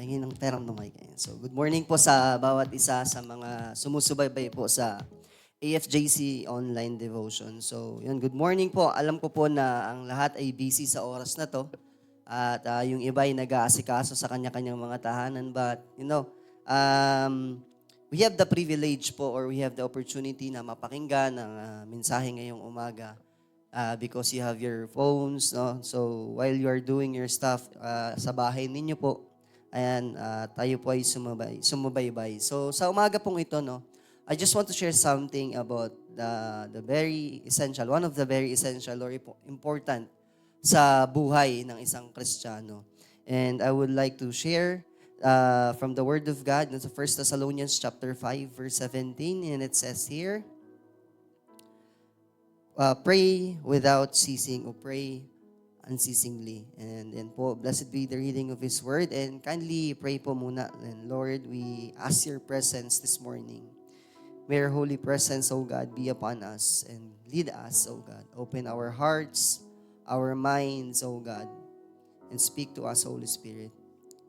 Tingin ng perang ng mic. Ayan. So, good morning po sa bawat isa sa mga sumusubaybay po sa AFJC Online Devotion. So, yun, good morning po. Alam ko po na ang lahat ay busy sa oras na to. At yung iba ay nag-aasikaso sa kanya-kanyang mga tahanan. But, we have the privilege po or we have the opportunity na mapakinggan ang mensahe ngayong umaga because you have your phones, no? So, while you are doing your stuff sa bahay ninyo po, ayan, tayo po ay sumubaybay. So, sa umaga pong ito, no, I just want to share something about the very essential, one of the very essential or important sa buhay ng isang Kristiyano. And I would like to share from the Word of God, sa 1 Thessalonians chapter 5, verse 17, and it says here, pray without ceasing or pray unceasingly. And then po, blessed be the reading of His Word. And kindly pray po muna. And Lord, we ask your presence this morning. May your holy presence, O God, be upon us and lead us, O God. Open our hearts, our minds, O God, and speak to us, Holy Spirit.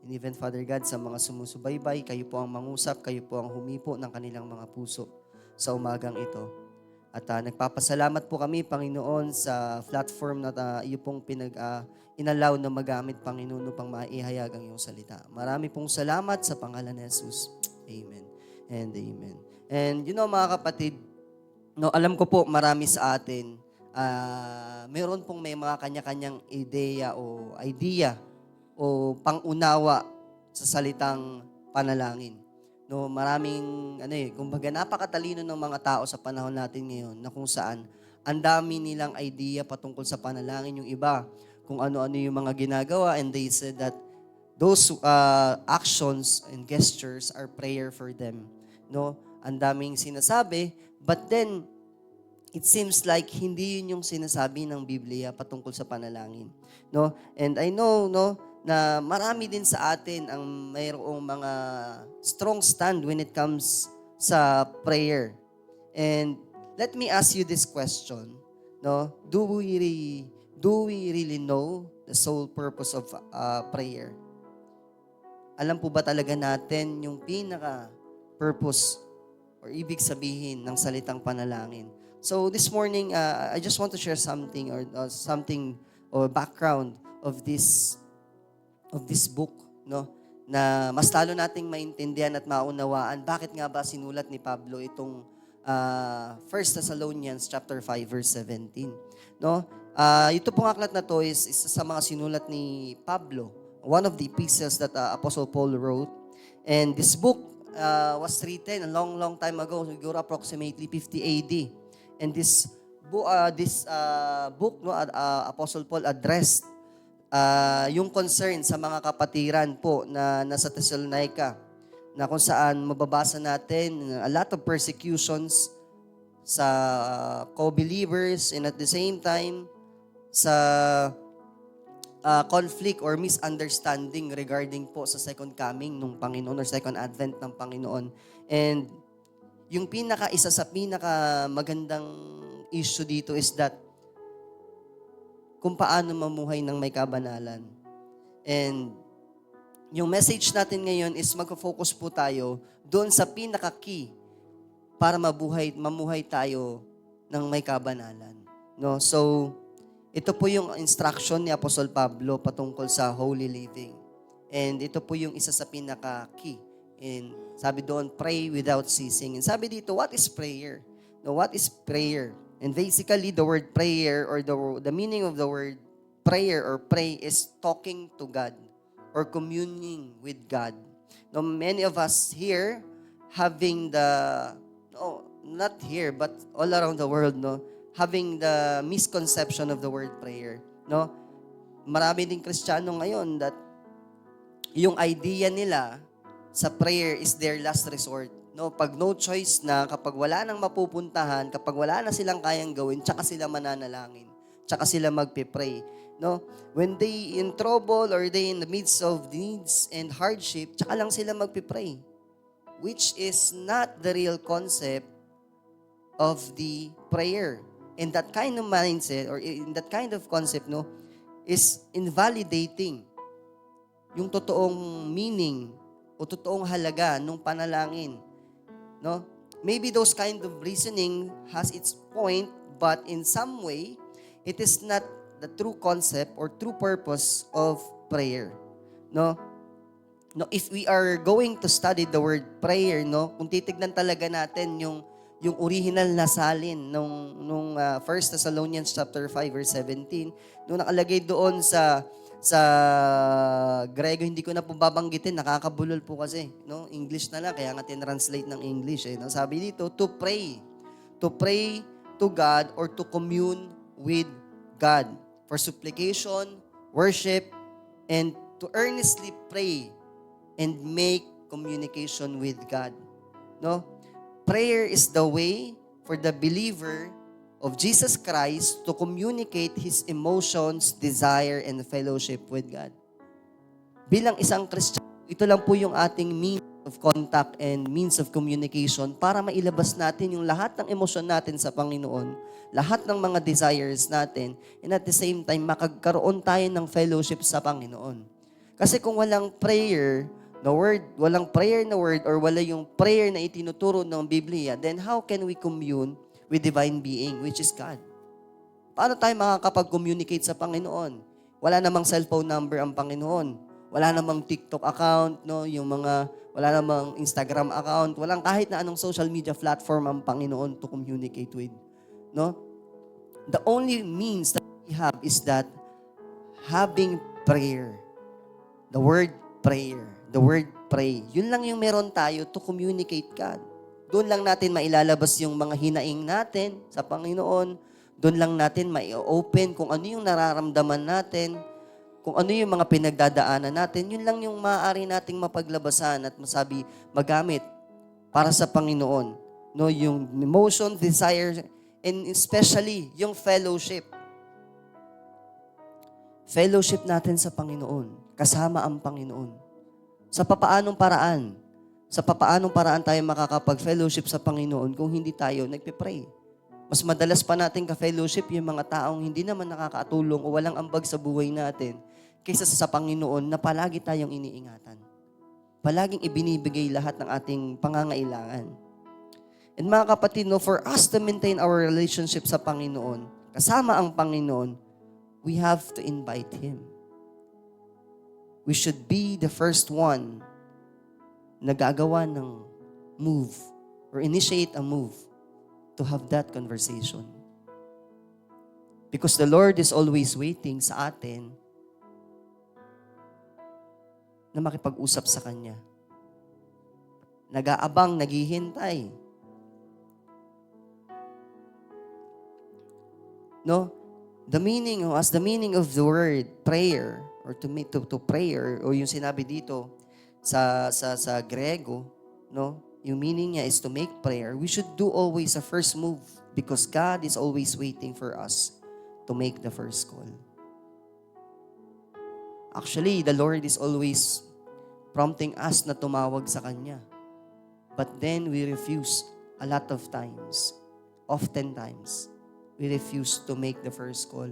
And even, Father God, sa mga sumusubaybay, kayo po ang mangusap, kayo po ang humipo ng kanilang mga puso sa umagang ito. At nagpapasalamat po kami, Panginoon, sa platform na iyo pong inalaw na magamit, Panginoon, upang maihayag ang iyong salita. Marami pong salamat sa pangalan ni Jesus. Amen and amen. And mga kapatid, no, alam ko po marami sa atin, meron pong may mga kanya-kanyang ideya o idea o pangunawa sa salitang panalangin. No, maraming kumbaga napakatalino ng mga tao sa panahon natin ngayon na kung saan ang dami nilang idea patungkol sa panalangin, yung iba kung ano-ano yung mga ginagawa, and they said that those actions and gestures are prayer for them. No, ang daming sinasabi, but then it seems like hindi yun yung sinasabi ng Biblia patungkol sa panalangin. No? And I know, no, na marami din sa atin ang mayroong mga strong stand when it comes sa prayer. And let me ask you this question, no? Do we really know the sole purpose of prayer? Alam po ba talaga natin yung pinaka-purpose or ibig sabihin ng salitang panalangin? So this morning, I just want to share something or background of this book, no? Na mas lalo nating maintindihan at maunawaan bakit nga ba sinulat ni Pablo itong 1 Thessalonians chapter 5 verse 17, no? Ito pong aklat na to is isa sa mga sinulat ni Pablo, one of the epistles that Apostle Paul wrote. And this book was written a long time ago, siguro approximately 50 AD. And this book, no, Apostle Paul addressed yung concern sa mga kapatiran po na nasa Thessalonica, na kung saan mababasa natin a lot of persecutions sa co-believers, and at the same time sa conflict or misunderstanding regarding po sa second coming ng Panginoon or second advent ng Panginoon. And yung isa sa pinaka magandang issue dito is that kung paano mamuhay ng may kabanalan. And yung message natin ngayon is magfo-focus po tayo doon sa pinaka-key para mamuhay tayo ng may kabanalan. No? So, ito po yung instruction ni Apostol Pablo patungkol sa holy living. And ito po yung isa sa pinaka-key. And sabi doon, pray without ceasing. And sabi dito, what is prayer? No, what is prayer? And basically, the word prayer or the meaning of the word prayer or pray is talking to God or communing with God. Now, many of us here having not here, but all around the world, no, having the misconception of the word prayer. No? Marami ding Kristiyano ngayon that yung idea nila sa prayer is their last resort. No, pag no choice na, kapag wala nang mapupuntahan, kapag wala na silang kayang gawin, tsaka sila mananalangin, tsaka sila magpe-pray. No? When they in trouble or they in the midst of needs and hardship, tsaka lang sila magpe-pray. Which is not the real concept of the prayer. And that kind of mindset or in that kind of concept, no, is invalidating yung totoong meaning o totoong halaga ng panalangin, no? Maybe those kind of reasoning has its point, but in some way, it is not the true concept or true purpose of prayer, no? No, if we are going to study the word prayer, no, kung titignan talaga natin yung original na salin nung 1 Thessalonians chapter 5 verse 17, nung nakalagay doon sa Grego, hindi ko na po babanggitin, nakakabulol po kasi, no? English na lang, kaya nga tinranslate ng English, eh, no? Sabi dito, to pray to God or to commune with God for supplication, worship, and to earnestly pray and make communication with God. No? Prayer is the way for the believer of Jesus Christ to communicate his emotions, desire, and fellowship with God. Bilang isang Christian, ito lang po yung ating means of contact and means of communication para mailabas natin yung lahat ng emosyon natin sa Panginoon, lahat ng mga desires natin, and at the same time, makagkaroon tayo ng fellowship sa Panginoon. Kasi kung walang prayer, walang prayer na word, or wala yung prayer na itinuturo ng Biblia, then how can we commune with divine being, which is God? Paano tayo makakapag-communicate sa Panginoon? Wala namang cellphone number ang Panginoon. Wala namang TikTok account, no? Wala namang Instagram account. Walang kahit na anong social media platform ang Panginoon to communicate with. No? The only means that we have is that having prayer. The word prayer. The word pray. Yun lang yung meron tayo to communicate God. Doon lang natin mailalabas yung mga hinaing natin sa Panginoon. Doon lang natin mai-open kung ano yung nararamdaman natin, kung ano yung mga pinagdadaanan natin. Yun lang yung maaari nating mapaglabasan at magamit para sa Panginoon. No, yung emotion, desire, and especially yung fellowship. Fellowship natin sa Panginoon, kasama ang Panginoon. Sa papaanong paraan tayo makakapag-fellowship sa Panginoon kung hindi tayo nagpe-pray? Mas madalas pa natin ka-fellowship yung mga taong hindi naman nakakatulong o walang ambag sa buhay natin kaysa sa Panginoon na palagi tayong iniingatan. Palaging ibinibigay lahat ng ating pangangailangan. And mga kapatid, no, for us to maintain our relationship sa Panginoon, kasama ang Panginoon, we have to invite Him. We should be the first one na gagawa ng move or initiate a move to have that conversation. Because the Lord is always waiting sa atin na makipag-usap sa Kanya. Nag-aabang, naghihintay. No? The meaning of the word prayer, or to prayer, o yung sinabi dito sa Grego, no? Yung meaning niya is to make prayer. We should do always a first move because God is always waiting for us to make the first call. Actually, the Lord is always prompting us na tumawag sa Kanya. But then we refuse a lot of times. Oftentimes, we refuse to make the first call.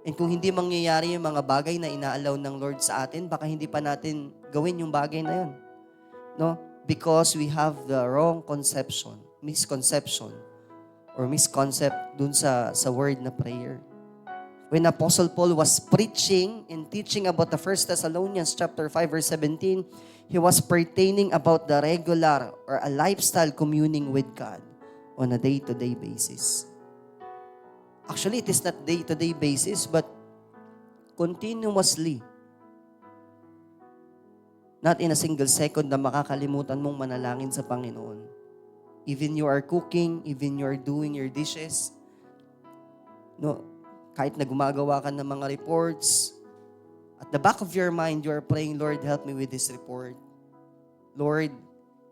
And kung hindi mangyayari yung mga bagay na inaalaw ng Lord sa atin, baka hindi pa natin gawin yung bagay na yun. No? Because we have the wrong misconception, or misconcept dun sa word na prayer. When Apostle Paul was preaching and teaching about the 1 Thessalonians chapter 5 verse 17, he was pertaining about the regular or a lifestyle communing with God on a day-to-day basis. Actually, it is not day-to-day basis, but continuously. Not in a single second na makakalimutan mong manalangin sa Panginoon. Even you are cooking, even you are doing your dishes, no, kahit na gumagawa ka ng mga reports, at the back of your mind, you are praying, Lord, help me with this report. Lord,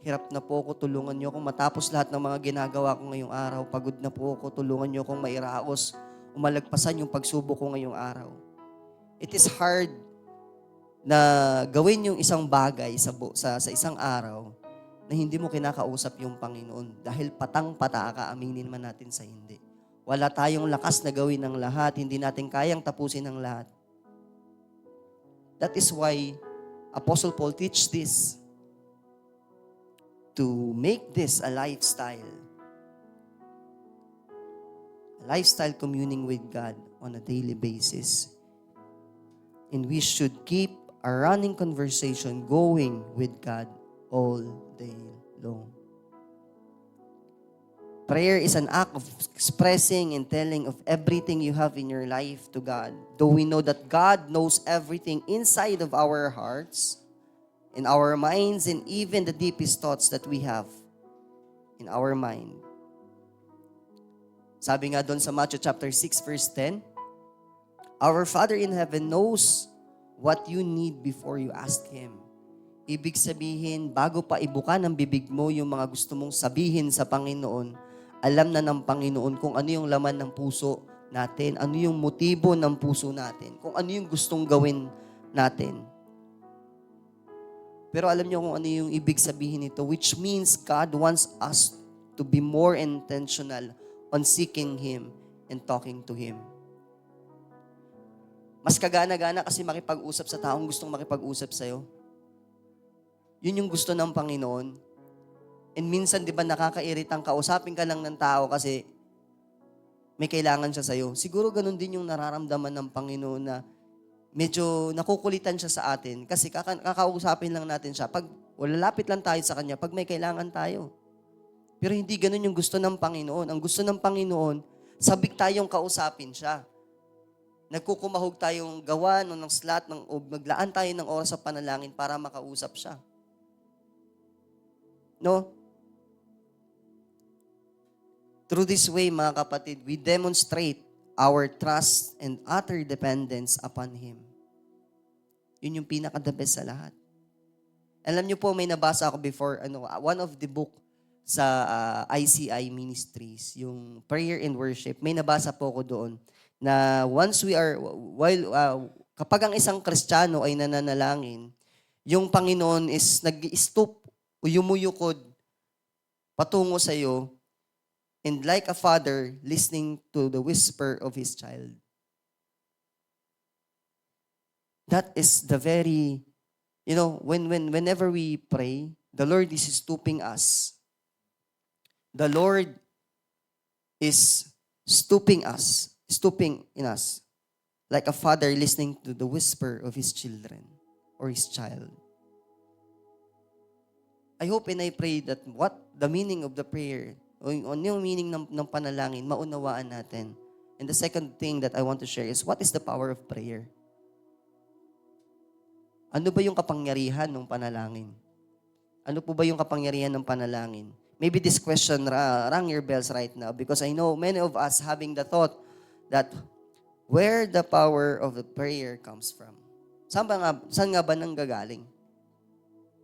hirap na po ako, tulungan niyo akong matapos lahat ng mga ginagawa ko ngayong araw. Pagod na po ako, tulungan niyo akong mairaos, umalagpasan yung pagsubok ko ngayong araw. It is hard na gawin yung isang bagay sa isang araw na hindi mo kinakausap yung Panginoon dahil patang-pata ka, aminin man natin sa hindi. Wala tayong lakas na gawin ng lahat, hindi natin kayang tapusin ang lahat. That is why Apostle Paul teach this, to make this a lifestyle. A lifestyle communing with God on a daily basis. And we should keep a running conversation going with God all day long. Prayer is an act of expressing and telling of everything you have in your life to God. Though we know that God knows everything inside of our hearts, in our minds, and even the deepest thoughts that we have in our mind. Sabi nga doon sa Matthew chapter 6 verse 10, Our Father in heaven knows what you need before you ask Him. Ibig sabihin, bago pa ibuka ng bibig mo yung mga gusto mong sabihin sa Panginoon, alam na ng Panginoon kung ano yung laman ng puso natin, ano yung motibo ng puso natin, kung ano yung gustong gawin natin. Pero alam niyo kung ano yung ibig sabihin nito, which means God wants us to be more intentional on seeking Him and talking to Him. Mas kagana-gana kasi makipag-usap sa taong gustong makipag-usap sa'yo. Yun yung gusto ng Panginoon. And minsan, di ba, nakakairitang kausapin ka lang ng tao kasi may kailangan siya sa'yo. Siguro ganun din yung nararamdaman ng Panginoon na medyo nakukulitan siya sa atin kasi kakausapin lang natin siya. Pag lalapit lang tayo sa Kanya, pag may kailangan tayo. Pero hindi ganun yung gusto ng Panginoon. Ang gusto ng Panginoon, sabik tayong kausapin siya. Nagkukumahog tayong gawa ng slot, o maglaan tayo ng oras sa panalangin para makausap siya. No? Through this way, mga kapatid, we demonstrate our trust and utter dependence upon Him. Yun yung pinaka-the best sa lahat. Alam niyo po, may nabasa ako before, one of the book sa ICI Ministries, yung Prayer and Worship. May nabasa po ako doon na once we are, kapag ang isang Kristiyano ay nananalangin, yung Panginoon is nag-stoop o yumuyukod patungo sa iyo, and like a father listening to the whisper of his child. That is the very, whenever we pray, the Lord is stooping us. The Lord is stooping in us, like a father listening to the whisper of his children or his child. I hope and I pray that what the meaning of the prayer, o yung meaning ng panalangin, maunawaan natin. And the second thing that I want to share is, what is the power of prayer? Ano ba yung kapangyarihan ng panalangin? Ano po ba yung kapangyarihan ng panalangin? Maybe this question rang your bells right now because I know many of us having the thought that where the power of the prayer comes from. Saan nga ba nanggagaling?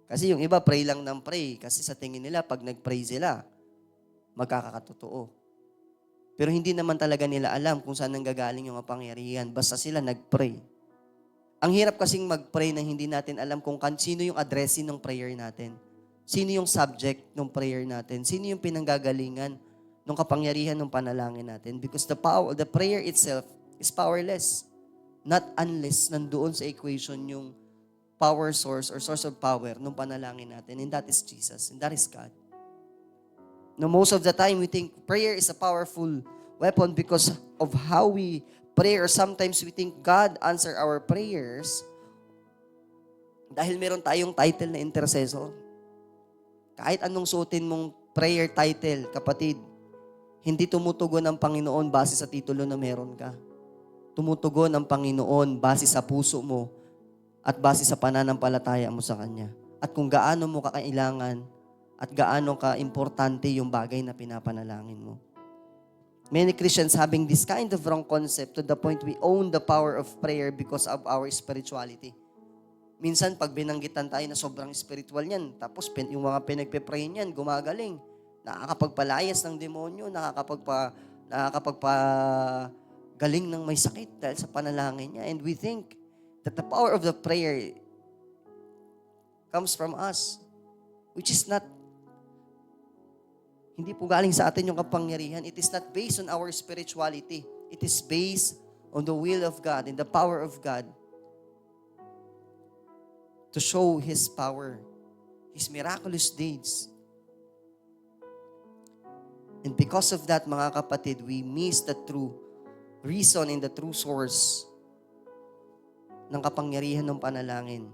Kasi yung iba pray lang ng pray kasi sa tingin nila pag nag-pray sila, magkakatotoo. Pero hindi naman talaga nila alam kung saan nanggagaling yung kapangyarihan. Basta sila nag-pray. Ang hirap kasing mag-pray na hindi natin alam kung sino yung addressee ng prayer natin. Sino yung subject ng prayer natin. Sino yung pinanggagalingan ng kapangyarihan ng panalangin natin. Because the prayer itself is powerless. Not unless nandoon sa equation yung power source or source of power ng panalangin natin. And that is Jesus. And that is God. No, most of the time, we think prayer is a powerful weapon because of how we pray, or sometimes we think God answer our prayers dahil meron tayong title na intercessor. Kahit anong suotin mong prayer title, kapatid, hindi tumutugon ang Panginoon base sa titulo na meron ka. Tumutugon ang Panginoon base sa puso mo at base sa pananampalataya mo sa Kanya. At kung gaano mo kakailangan at gaano ka-importante yung bagay na pinapanalangin mo. Many Christians having this kind of wrong concept to the point we own the power of prayer because of our spirituality. Minsan, pag binanggitan tayo na sobrang spiritual niyan, tapos yung mga pinagpe-pray niyan, gumagaling. Nakakapagpalayas ng demonyo, nakakapagpagaling ng may sakit dahil sa panalangin niya. And we think that the power of the prayer comes from us, which is not. Hindi po galing sa atin yung kapangyarihan. It is not based on our spirituality. It is based on the will of God and the power of God to show His power, His miraculous deeds. And because of that, mga kapatid, we miss the true reason and the true source ng kapangyarihan ng panalangin.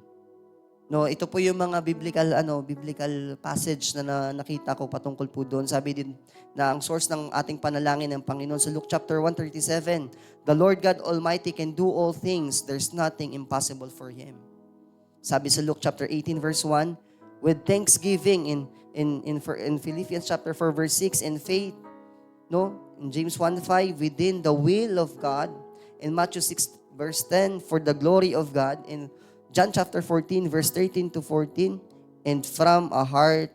No, ito po yung mga biblical passage na nakita ko patungkol po doon. Sabi din na ang source ng ating panalangin ng Panginoon sa Luke chapter 137, the Lord God Almighty can do all things. There's nothing impossible for Him. Sabi sa Luke chapter 18 verse 1, with thanksgiving in Philippians chapter 4 verse 6, in faith, no? In James 1:5, within the will of God. In Matthew 6 verse 10, for the glory of God. In John chapter 14, verse 13 to 14, and from a heart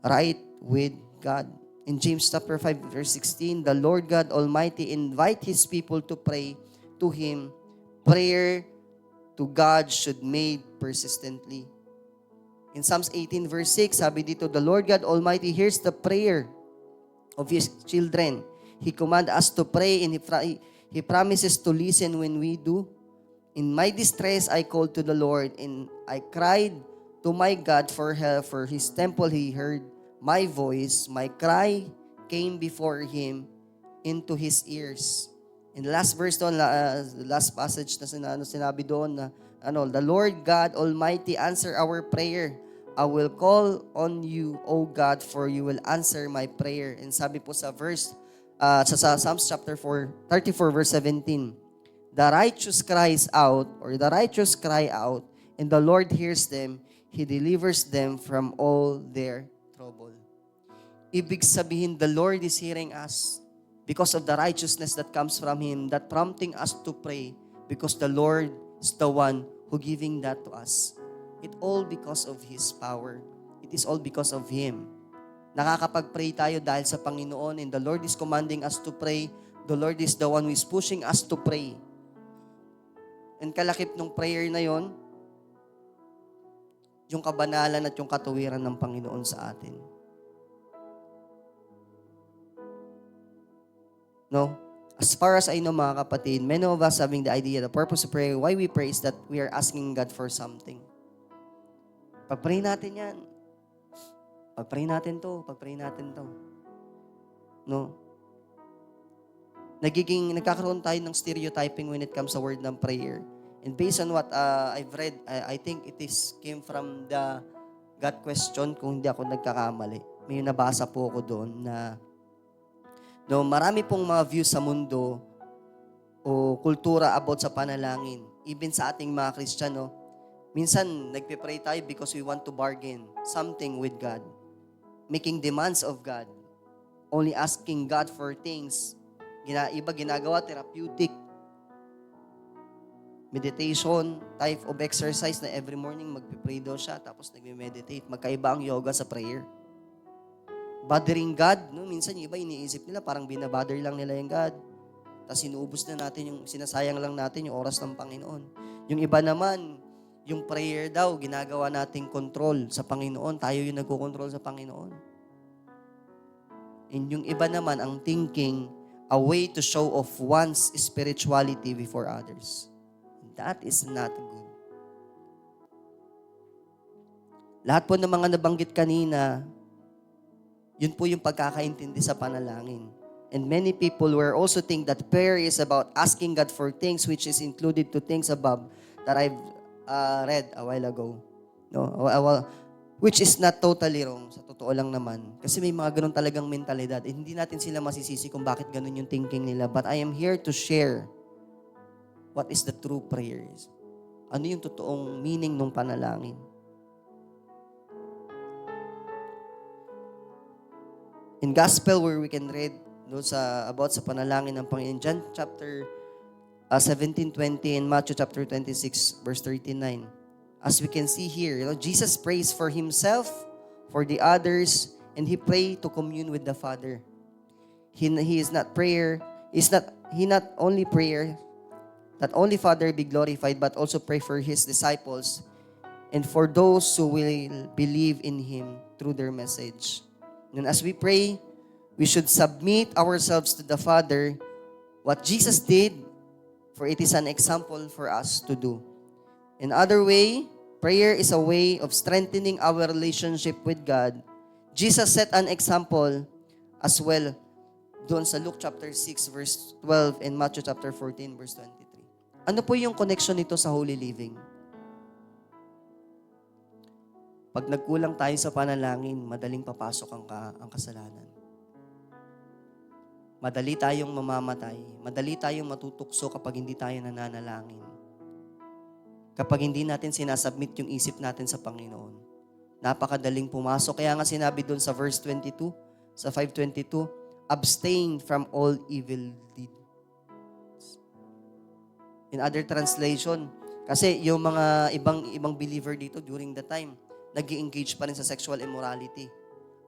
right with God. In James chapter 5, verse 16, the Lord God Almighty invite His people to pray to Him. Prayer to God should made persistently. In Psalms 18, verse 6, sabi dito, the Lord God Almighty hears the prayer of His children. He commands us to pray, and He promises to listen when we do. In my distress, I called to the Lord, and I cried to my God for help. For His temple, He heard my voice. My cry came before Him into His ears. In the last verse doon, the last passage na sinabi doon na, the Lord God Almighty answer our prayer. I will call on you, O God, for you will answer my prayer. And sabi po sa verse, sa Psalms chapter 34, verse 17, the righteous cries out, or the righteous cry out, and the Lord hears them. He delivers them from all their trouble. Ibig sabihin, the Lord is hearing us because of the righteousness that comes from Him, that prompting us to pray, because the Lord is the one who giving that to us. It all because of His power. It is all because of Him. Nakakapag-pray tayo dahil sa Panginoon, and the Lord is commanding us to pray. The Lord is the one who is pushing us to pray. And kalakip ng prayer na yon, yung kabanalan at yung katuwiran ng Panginoon sa atin. No? As far as I know, mga kapatid, many of us having the idea, the purpose of prayer, why we pray is that we are asking God for something. Pag-pray natin yan. Pag-pray natin to. Pag-pray natin to. No? Nagkakaroon tayo ng stereotyping when it comes sa word ng prayer. And based on what I've read, I think it came from the God question, kung hindi ako nagkakamali. May nabasa po ako doon na marami pong mga views sa mundo o kultura about sa panalangin. Even sa ating mga Kristiyano, minsan nagpe-pray tayo because we want to bargain something with God. Making demands of God. Only asking God for things. Iba ginagawa, therapeutic. Meditation, type of exercise na every morning magpe-pray daw siya, tapos nagme-meditate. Magkaiba ang yoga sa prayer. Bothering God, no? Minsan yung iba iniisip nila, parang binabother lang nila yung God. Tapos sinuubos na natin, sinasayang lang natin yung oras ng Panginoon. Yung iba naman, yung prayer daw, ginagawa nating control sa Panginoon. Tayo yung nagko-control sa Panginoon. And yung iba naman, ang thinking, a way to show off one's spirituality before others. That is not good. Lahat po ng mga nabanggit kanina, yun po yung pagkakaintindi sa panalangin. And many people will also think that prayer is about asking God for things which is included to things above that I've read a while ago. No, which is not totally wrong. Sa totoo lang naman. Kasi may mga ganun talagang mentalidad. Eh, hindi natin sila masisisi kung bakit ganun yung thinking nila. But I am here to share what is the true prayers. Ano yung totoong meaning ng panalangin. In Gospel where we can read about sa panalangin ng Panginoon, John chapter 17:20 and Matthew chapter 26 verse 39. As we can see here, Jesus prays for Himself, for the others, and He prayed to commune with the Father. He not only prayer that only Father be glorified, but also pray for His disciples and for those who will believe in Him through their message. And as we pray, we should submit ourselves to the Father, what Jesus did, for it is an example for us to do. In other way, prayer is a way of strengthening our relationship with God. Jesus set an example as well doon sa Luke chapter 6 verse 12 and Matthew chapter 14 verse 23. Ano po yung connection nito sa holy living? Pag nagkulang tayo sa panalangin, madaling papasok ang kasalanan. Madali tayong mamamatay. Madali tayong matutukso kapag hindi tayo nananalangin. Kapag hindi natin sinasubmit yung isip natin sa Panginoon. Napakadaling pumasok. Kaya nga sinabi doon sa verse 22, sa 5:22, abstain from all evil deeds. In other translation, kasi yung mga ibang believer dito during the time, nag-i-engage pa rin sa sexual immorality.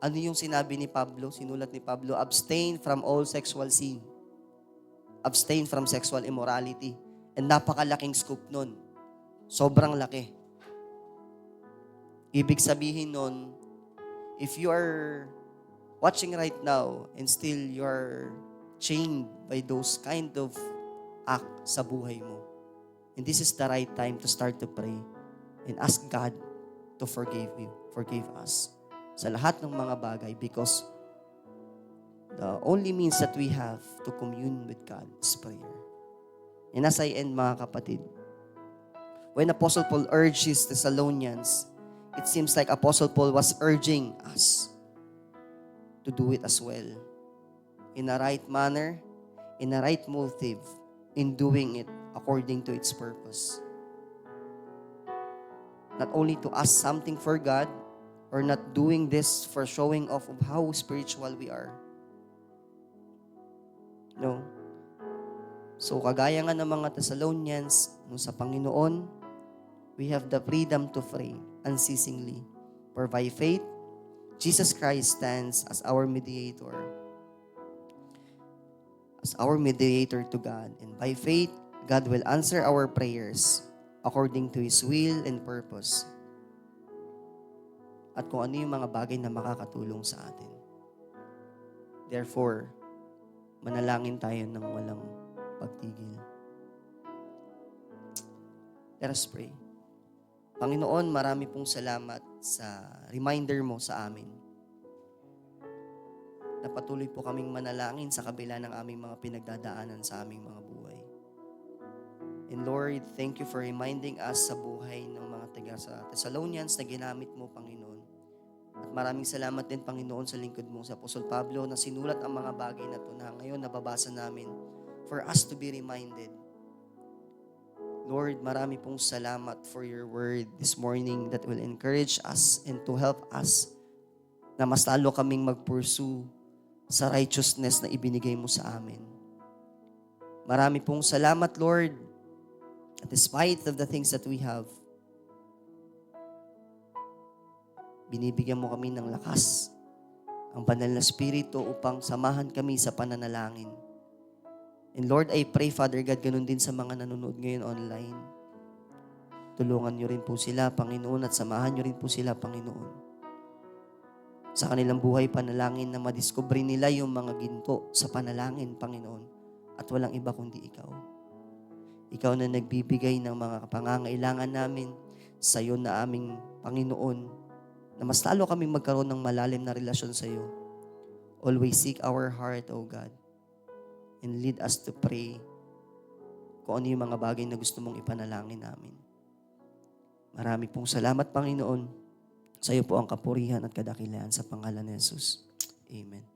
Ano yung sinabi ni Pablo? Sinulat ni Pablo, abstain from all sexual sin. Abstain from sexual immorality. And napakalaking scope nun. Sobrang laki. Ibig sabihin nun, if you are watching right now and still you are chained by those kind of act sa buhay mo, and this is the right time to start to pray and ask God to forgive us sa lahat ng mga bagay, because the only means that we have to commune with God is prayer. And as I end, mga kapatid, when Apostle Paul urged his Thessalonians, it seems like Apostle Paul was urging us to do it as well. In a right manner, in a right motive, in doing it according to its purpose. Not only to ask something for God, or not doing this for showing off of how spiritual we are. No? So, kagaya nga ng mga Thessalonians, sa Panginoon, we have the freedom to pray unceasingly. For by faith, Jesus Christ stands as our mediator. As our mediator to God. And by faith, God will answer our prayers according to His will and purpose. At kung ano yung mga bagay na makakatulong sa atin. Therefore, manalangin tayo ng walang pagtigil. Let us pray. Panginoon, marami pong salamat sa reminder mo sa amin. Na patuloy po kaming manalangin sa kabila ng aming mga pinagdadaanan sa aming mga buhay. And Lord, thank you for reminding us sa buhay ng mga taga sa Thessalonians na ginamit mo, Panginoon. At maraming salamat din, Panginoon, sa lingkod mo, sa Apostol Pablo, na sinulat ang mga bagay na ito na ngayon nababasa namin for us to be reminded. Lord, marami pong salamat for your word this morning that will encourage us and to help us na mas lalo kaming mag-pursue sa righteousness na ibinigay mo sa amin. Marami pong salamat, Lord, that despite of the things that we have, binibigyan mo kami ng lakas, ang banal na Espiritu upang samahan kami sa pananalangin. And Lord, I pray, Father God, ganun din sa mga nanonood ngayon online. Tulungan niyo rin po sila, Panginoon, at samahan niyo rin po sila, Panginoon. Sa kanilang buhay, panalangin na madiscover nila yung mga ginto sa panalangin, Panginoon. At walang iba kundi Ikaw. Ikaw na nagbibigay ng mga pangangailangan namin sa iyo na aming Panginoon, na mas lalo kaming magkaroon ng malalim na relasyon sa iyo. Always seek our heart, O God, and lead us to pray kung ano yung mga bagay na gusto mong ipanalangin namin. Marami pong salamat, Panginoon. Sa iyo po ang kapurihan at kadakilaan sa pangalan ni Jesus. Amen.